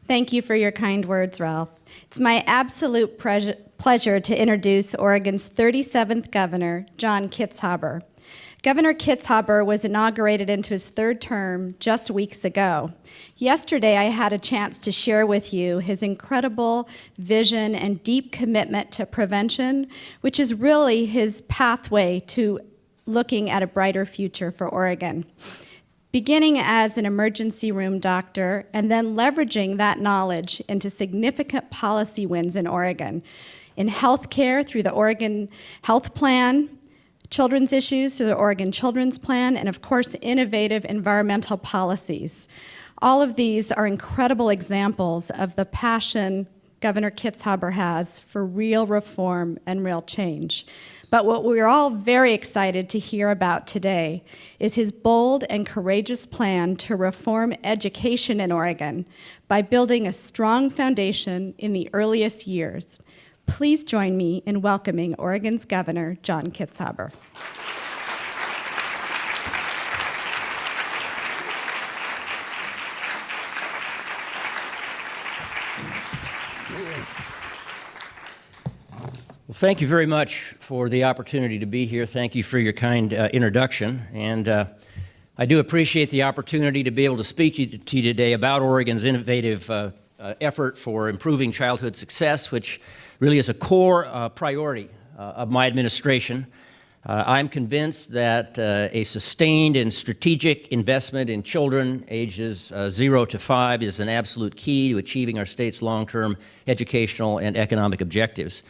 Thank you for your kind words, Ralph. It's my absolute pleasure to introduce Oregon's 37th governor, John Kitzhaber. Governor Kitzhaber was inaugurated into his third term just weeks ago. Yesterday, I had a chance to share with you his incredible vision and deep commitment to prevention, which is really his pathway to looking at a brighter future for Oregon. Beginning as an emergency room doctor and then leveraging that knowledge into significant policy wins in Oregon, in healthcare through the Oregon Health Plan, children's issues through the Oregon Children's Plan, and of course, innovative environmental policies. All of these are incredible examples of the passion Governor Kitzhaber has for real reform and real change. But what we're all very excited to hear about today is his bold and courageous plan to reform education in Oregon by building a strong foundation in the earliest years. Please join me in welcoming Oregon's Governor, John Kitzhaber. Well, thank you very much for the opportunity to be here. Thank you for your kind introduction. And I do appreciate the opportunity to be able to speak to you today about Oregon's innovative effort for improving childhood success, which really is a core priority of my administration. I'm convinced that a sustained and strategic investment in children ages 0 to 5 is an absolute key to achieving our state's long-term educational and economic objectives.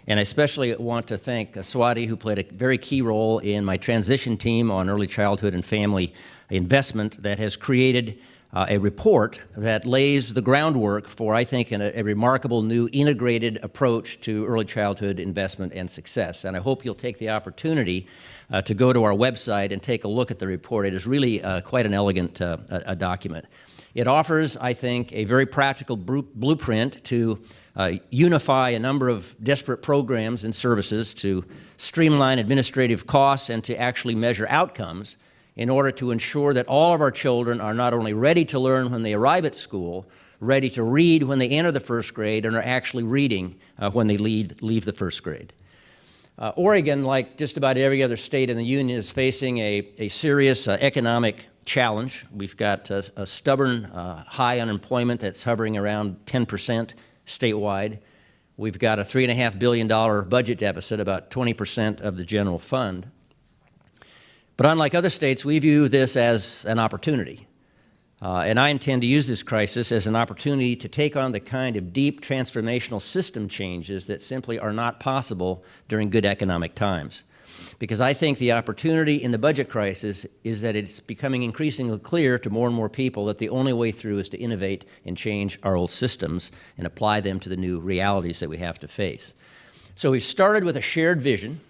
And I especially want to thank Swati, who played a very key role in my transition team on early childhood and family investment that has created a report that lays the groundwork for, I think, a remarkable new integrated approach to early childhood investment and success. And I hope you'll take the opportunity to go to our website and take a look at the report. It is really quite an elegant document. It offers, I think, a very practical blueprint to unify a number of disparate programs and services to streamline administrative costs and to actually measure outcomes in order to ensure that all of our children are not only ready to learn when they arrive at school, ready to read when they enter the first grade, and are actually reading when they leave the first grade. Oregon, like just about every other state in the union, is facing a serious economic challenge. We've got a stubborn high unemployment that's hovering around 10% statewide. We've got a $3.5 billion budget deficit, about 20% of the general fund. But unlike other states, we view this as an opportunity. And I intend to use this crisis as an opportunity to take on the kind of deep transformational system changes that simply are not possible during good economic times. Because I think the opportunity in the budget crisis is that it's becoming increasingly clear to more and more people that the only way through is to innovate and change our old systems and apply them to the new realities that we have to face. So we've started with a shared vision,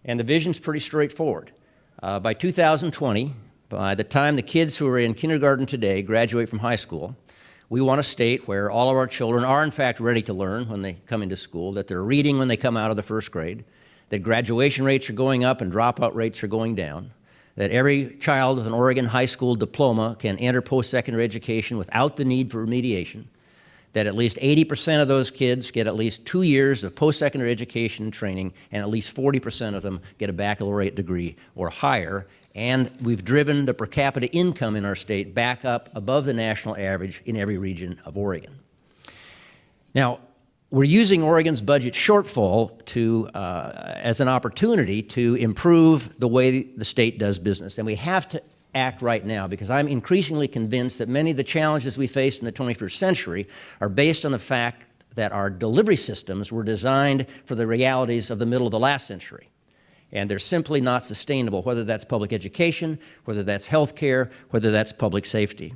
and the vision's pretty straightforward. By 2020, by the time the kids who are in kindergarten today graduate from high school, we want a state where all of our children are in fact ready to learn when they come into school, that they're reading when they come out of the first grade, that graduation rates are going up and dropout rates are going down, that every child with an Oregon high school diploma can enter post-secondary education without the need for remediation, that at least 80% of those kids get at least 2 years of post-secondary education and training, and at least 40% of them get a baccalaureate degree or higher. And we've driven the per capita income in our state back up above the national average in every region of Oregon. Now, we're using Oregon's budget shortfall as an opportunity to improve the way the state does business. And we have to act right now, because I'm increasingly convinced that many of the challenges we face in the 21st century are based on the fact that our delivery systems were designed for the realities of the middle of the last century. And they're simply not sustainable, whether that's public education, whether that's healthcare, whether that's public safety.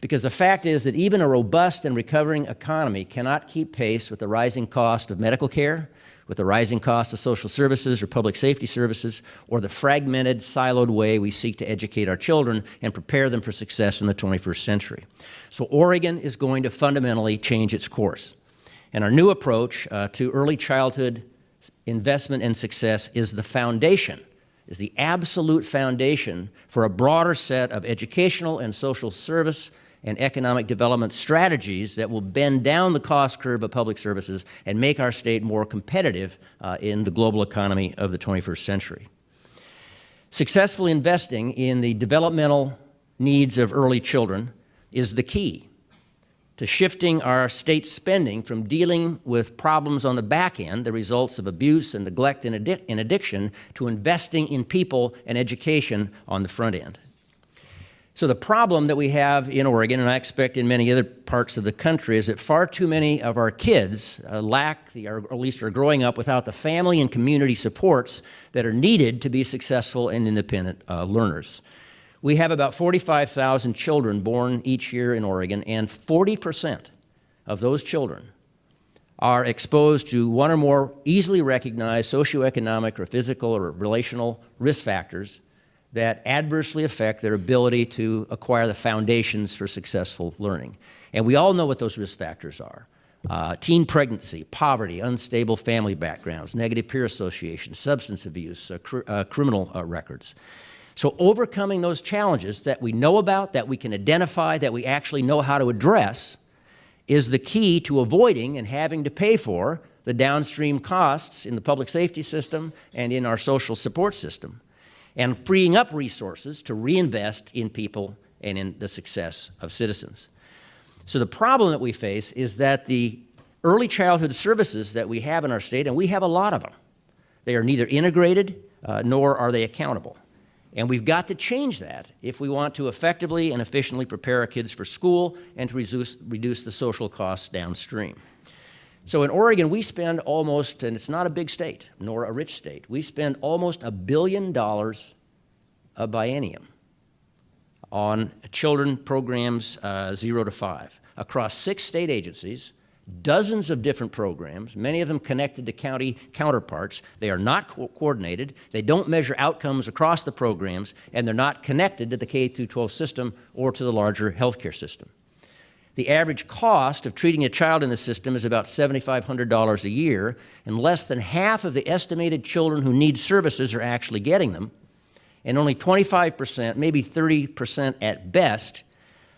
Because the fact is that even a robust and recovering economy cannot keep pace with the rising cost of medical care, with the rising cost of social services or public safety services, or the fragmented, siloed way we seek to educate our children and prepare them for success in the 21st century. So Oregon is going to fundamentally change its course. And our new approach to early childhood investment and success is the foundation, is the absolute foundation for a broader set of educational and social service and economic development strategies that will bend down the cost curve of public services and make our state more competitive in the global economy of the 21st century. Successfully investing in the developmental needs of early children is the key to shifting our state spending from dealing with problems on the back end, the results of abuse and neglect and addiction, to investing in people and education on the front end. So the problem that we have in Oregon, and I expect in many other parts of the country, is that far too many of our kids or at least are growing up without the family and community supports that are needed to be successful and independent learners. We have about 45,000 children born each year in Oregon, and 40% of those children are exposed to one or more easily recognized socioeconomic or physical or relational risk factors that adversely affect their ability to acquire the foundations for successful learning. And we all know what those risk factors are. Teen pregnancy, poverty, unstable family backgrounds, negative peer association, substance abuse, criminal records. So overcoming those challenges that we know about, that we can identify, that we actually know how to address, is the key to avoiding and having to pay for the downstream costs in the public safety system and in our social support system, and freeing up resources to reinvest in people and in the success of citizens. So the problem that we face is that the early childhood services that we have in our state, and we have a lot of them, they are neither integrated nor are they accountable. And we've got to change that if we want to effectively and efficiently prepare our kids for school and to reduce the social costs downstream. So in Oregon, we spend almost, and it's not a big state, nor a rich state, we spend almost $1 billion a biennium on children programs 0 to 5 across 6 state agencies, dozens of different programs, many of them connected to county counterparts. They are not coordinated, they don't measure outcomes across the programs, and they're not connected to the K-12 system or to the larger healthcare system. The average cost of treating a child in the system is about $7,500 a year, and less than half of the estimated children who need services are actually getting them, and only 25%, maybe 30% at best,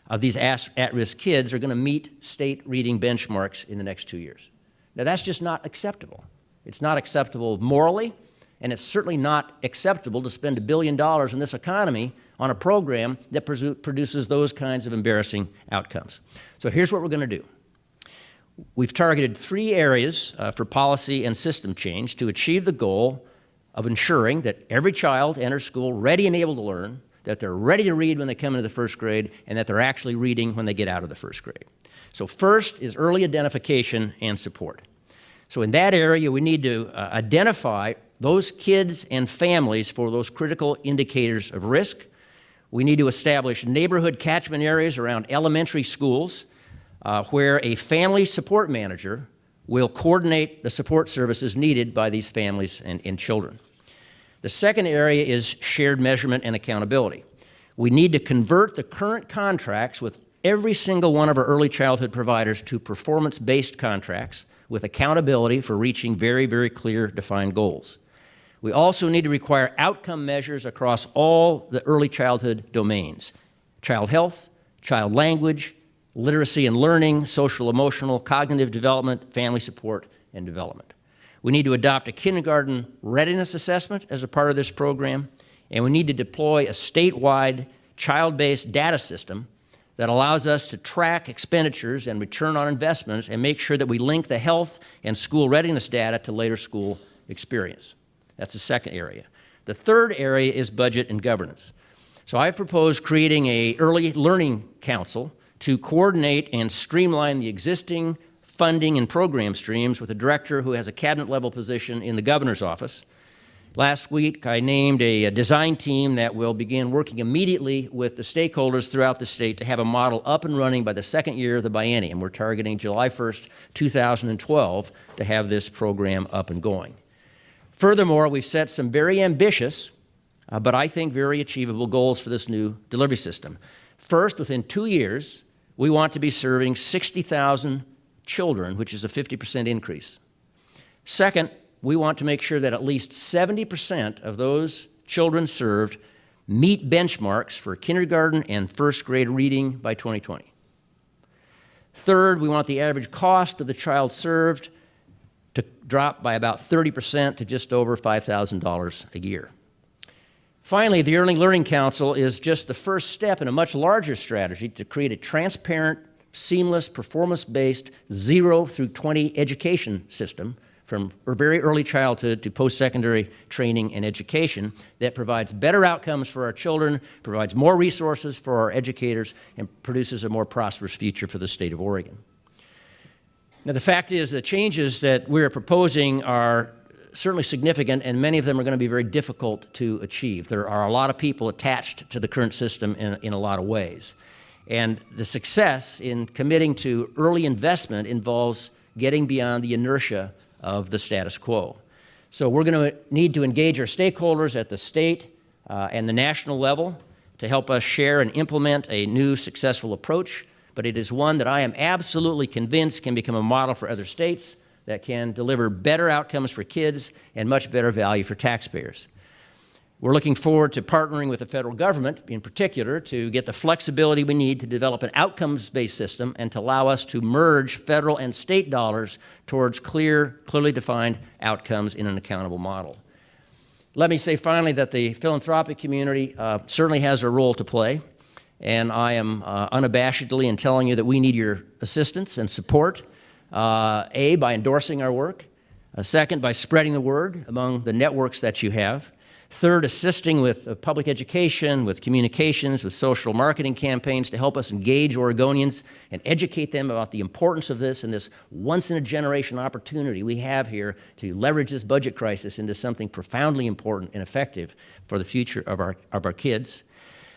of these at-risk kids are going to meet state reading benchmarks in the next 2 years. Now, that's just not acceptable. It's not acceptable morally, and it's certainly not acceptable to spend $1 billion in this economy on a program that produces those kinds of embarrassing outcomes. So here's what we're going to do. We've targeted 3 areas for policy and system change to achieve the goal of ensuring that every child enters school ready and able to learn, that they're ready to read when they come into the first grade, and that they're actually reading when they get out of the first grade. So first is early identification and support. So in that area, we need to identify those kids and families for those critical indicators of risk. We need to establish neighborhood catchment areas around elementary schools where a family support manager will coordinate the support services needed by these families and children. The second area is shared measurement and accountability. We need to convert the current contracts with every single one of our early childhood providers to performance-based contracts with accountability for reaching very, very clear defined goals. We also need to require outcome measures across all the early childhood domains: child health, child language, literacy and learning, social, emotional, cognitive development, family support, and development. We need to adopt a kindergarten readiness assessment as a part of this program, and we need to deploy a statewide child-based data system that allows us to track expenditures and return on investments and make sure that we link the health and school readiness data to later school experience. That's the second area. The third area is budget and governance. So I've proposed creating an early learning council to coordinate and streamline the existing funding and program streams with a director who has a cabinet-level position in the governor's office. Last week, I named a design team that will begin working immediately with the stakeholders throughout the state to have a model up and running by the second year of the biennium. We're targeting July 1st, 2012 to have this program up and going. Furthermore, we've set some very ambitious, but I think very achievable goals for this new delivery system. First, within 2 years, we want to be serving 60,000 children, which is a 50% increase. Second, we want to make sure that at least 70% of those children served meet benchmarks for kindergarten and first grade reading by 2020. Third, we want the average cost of the child served to drop by about 30% to just over $5,000 a year. Finally, the Early Learning Council is just the first step in a much larger strategy to create a transparent, seamless, performance-based 0 through 20 education system from very early childhood to post-secondary training and education that provides better outcomes for our children, provides more resources for our educators, and produces a more prosperous future for the state of Oregon. Now, the fact is the changes that we're proposing are certainly significant, and many of them are going to be very difficult to achieve. There are a lot of people attached to the current system in a lot of ways. And the success in committing to early investment involves getting beyond the inertia of the status quo. So we're going to need to engage our stakeholders at the state and the national level to help us share and implement a new successful approach, but it is one that I am absolutely convinced can become a model for other states that can deliver better outcomes for kids and much better value for taxpayers. We're looking forward to partnering with the federal government, in particular, to get the flexibility we need to develop an outcomes-based system and to allow us to merge federal and state dollars towards clearly defined outcomes in an accountable model. Let me say finally that the philanthropic community certainly has a role to play, and I am unabashedly in telling you that we need your assistance and support. A, by endorsing our work. Second, by spreading the word among the networks that you have. Third, assisting with public education, with communications, with social marketing campaigns to help us engage Oregonians and educate them about the importance of this and this once-in-a-generation opportunity we have here to leverage this budget crisis into something profoundly important and effective for the future of our kids.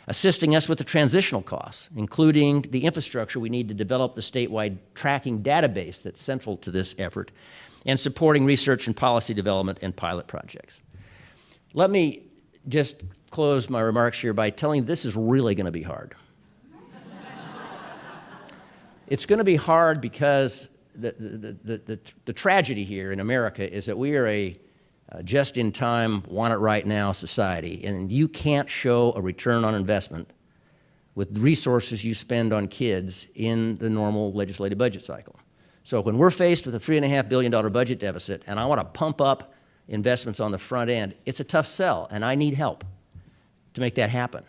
Assisting us with the transitional costs, including the infrastructure we need to develop the statewide tracking database that's central to this effort, and supporting research and policy development and pilot projects. Let me just close my remarks here by telling you this is really going to be hard. It's going to be hard because the tragedy here in America is that we are a just-in-time, want-it-right-now society, and you can't show a return on investment with the resources you spend on kids in the normal legislative budget cycle. So when we're faced with a $3.5 billion budget deficit and I want to pump up investments on the front end, it's a tough sell, and I need help to make that happen.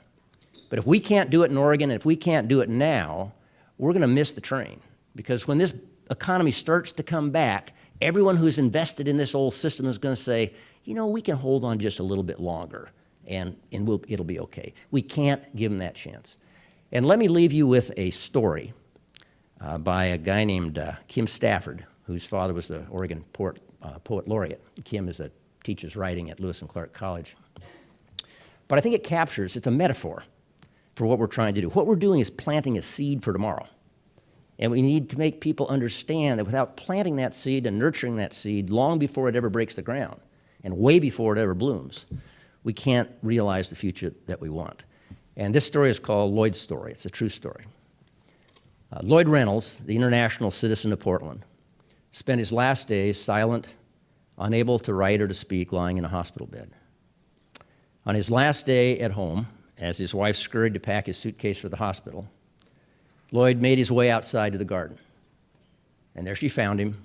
But if we can't do it in Oregon, and if we can't do it now, we're going to miss the train, because when this economy starts to come back, everyone who's invested in this old system is going to say, you know, we can hold on just a little bit longer, and it'll be okay. We can't give them that chance. And let me leave you with a story by a guy named Kim Stafford, whose father was the Oregon Poet Laureate. Kim teaches writing at Lewis and Clark College. But I think it's a metaphor for what we're trying to do. What we're doing is planting a seed for tomorrow. And we need to make people understand that without planting that seed and nurturing that seed long before it ever breaks the ground and way before it ever blooms, we can't realize the future that we want. And this story is called Lloyd's Story. It's a true story. Lloyd Reynolds, the international citizen of Portland, spent his last days silent, unable to write or to speak, lying in a hospital bed. On his last day at home, as his wife scurried to pack his suitcase for the hospital, Lloyd made his way outside to the garden. And there she found him,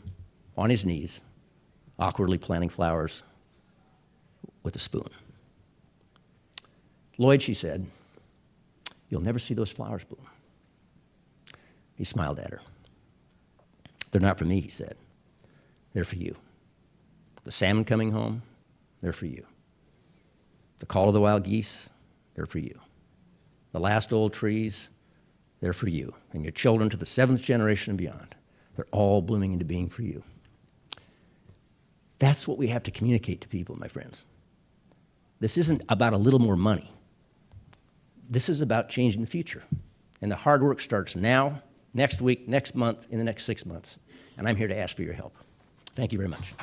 on his knees, awkwardly planting flowers with a spoon. Lloyd, she said, "You'll never see those flowers bloom." He smiled at her. "They're not for me," he said. "They're for you. The salmon coming home, they're for you. The call of the wild geese, they're for you. The last old trees, they're for you. And your children to the 7th generation and beyond, they're all blooming into being for you." That's what we have to communicate to people, my friends. This isn't about a little more money. This is about changing the future. And the hard work starts now, next week, next month, in the next 6 months. And I'm here to ask for your help. Thank you very much.